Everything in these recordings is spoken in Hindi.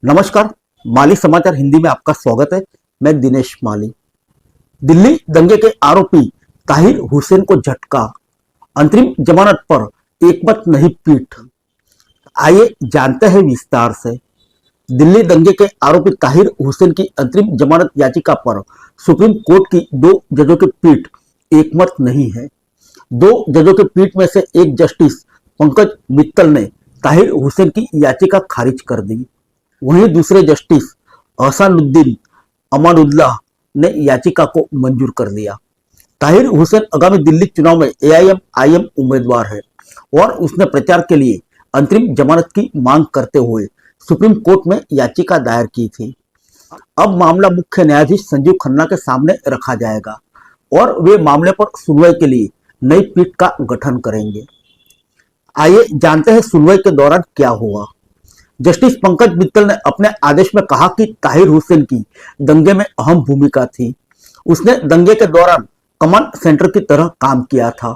नमस्कार। माली समाचार हिंदी में आपका स्वागत है। मैं दिनेश माली। दिल्ली दंगे के आरोपी ताहिर हुसैन को झटका, अंतरिम जमानत पर एकमत नहीं पीठ। आइए जानते हैं विस्तार से। दिल्ली दंगे के आरोपी ताहिर हुसैन की अंतरिम जमानत याचिका पर सुप्रीम कोर्ट की दो जजों की पीठ एकमत नहीं है। दो जजों की पीठ में से एक जस्टिस पंकज मित्तल ने ताहिर हुसैन की याचिका खारिज कर दी। वहीं दूसरे जस्टिस अहसानुद्दीन अमानुल्लाह ने याचिका को मंजूर कर दिया। ताहिर हुसैन आगामी दिल्ली चुनाव में एआईएमआईएम उम्मीदवार है और उसने प्रचार के लिए अंतरिम जमानत की मांग करते हुए सुप्रीम कोर्ट में याचिका दायर की थी। अब मामला मुख्य न्यायाधीश संजीव खन्ना के सामने रखा जाएगा और वे मामले पर सुनवाई के लिए नई पीठ का गठन करेंगे। आइए जानते हैं सुनवाई के दौरान क्या हुआ। जस्टिस पंकज मित्तल ने अपने आदेश में कहा कि ताहिर हुसैन की दंगे में अहम भूमिका थी। उसने दंगे के दौरान कमांड सेंटर की तरह काम किया था।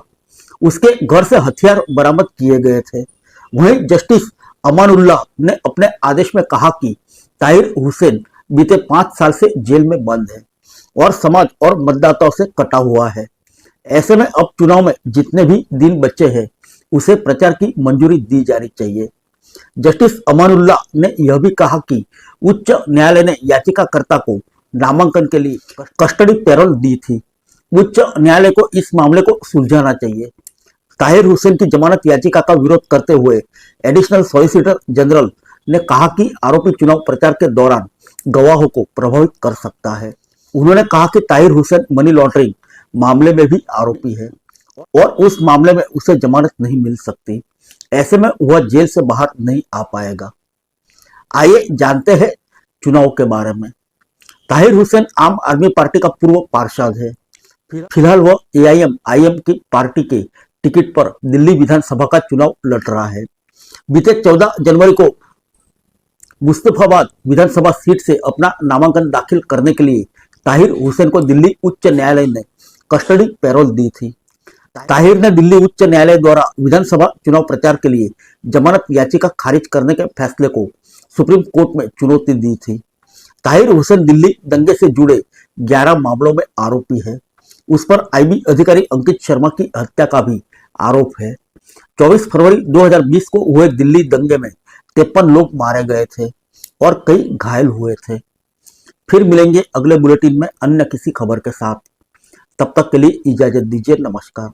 उसके घर से हथियार बरामद किए गए थे। वहीं जस्टिस अमानुल्लाह ने अपने आदेश में कहा कि ताहिर हुसैन बीते 5 साल से जेल में बंद है और समाज और मतदाताओं से कटा हुआ है। ऐसे में अब चुनाव में जितने भी दिन बचे हैं उसे प्रचार की मंजूरी दी जानी चाहिए। जस्टिस अमानुल्लाह ने यह भी कहा कि उच्च न्यायालय ने याचिकाकर्ता को नामांकन के लिए कस्टडी पैरोल दी थी। उच्च न्यायालय को इस मामले को सुलझाना चाहिए। ताहिर हुसैन की जमानत याचिका का विरोध करते हुए एडिशनल सॉलिसिटर जनरल ने कहा कि आरोपी चुनाव प्रचार के दौरान गवाहों को प्रभावित कर सकता है। उन्होंने कहा कि ताहिर हुसैन मनी लॉन्ड्रिंग मामले में भी आरोपी है और उस मामले में उसे जमानत नहीं मिल सकती। ऐसे में वह जेल से बाहर नहीं आ पाएगा। आइए जानते हैं चुनाव के बारे में। ताहिर हुसैन आम आदमी पार्टी का पूर्व पार्षद है। फिलहाल वह एआईएमआईएम की पार्टी के टिकट पर दिल्ली विधानसभा का चुनाव लड़ रहा है। बीते 14 जनवरी को मुस्तफाबाद विधानसभा सीट से अपना नामांकन दाखिल करने के लिए ताहिर हुसैन को दिल्ली उच्च न्यायालय ने कस्टडी पैरोल दी थी। ताहिर ने दिल्ली उच्च न्यायालय द्वारा विधानसभा चुनाव प्रचार के लिए जमानत याचिका खारिज करने के फैसले को सुप्रीम कोर्ट में चुनौती दी थी। ताहिर हुसैन दिल्ली दंगे से जुड़े 11 मामलों में आरोपी है। उस पर आईबी अधिकारी अंकित शर्मा की हत्या का भी आरोप है। 24 फरवरी 2020 को हुए दिल्ली दंगे में 53 लोग मारे गए थे और कई घायल हुए थे। फिर मिलेंगे अगले बुलेटिन में अन्य किसी खबर के साथ। तब तक के लिए इजाजत दीजिए। नमस्कार।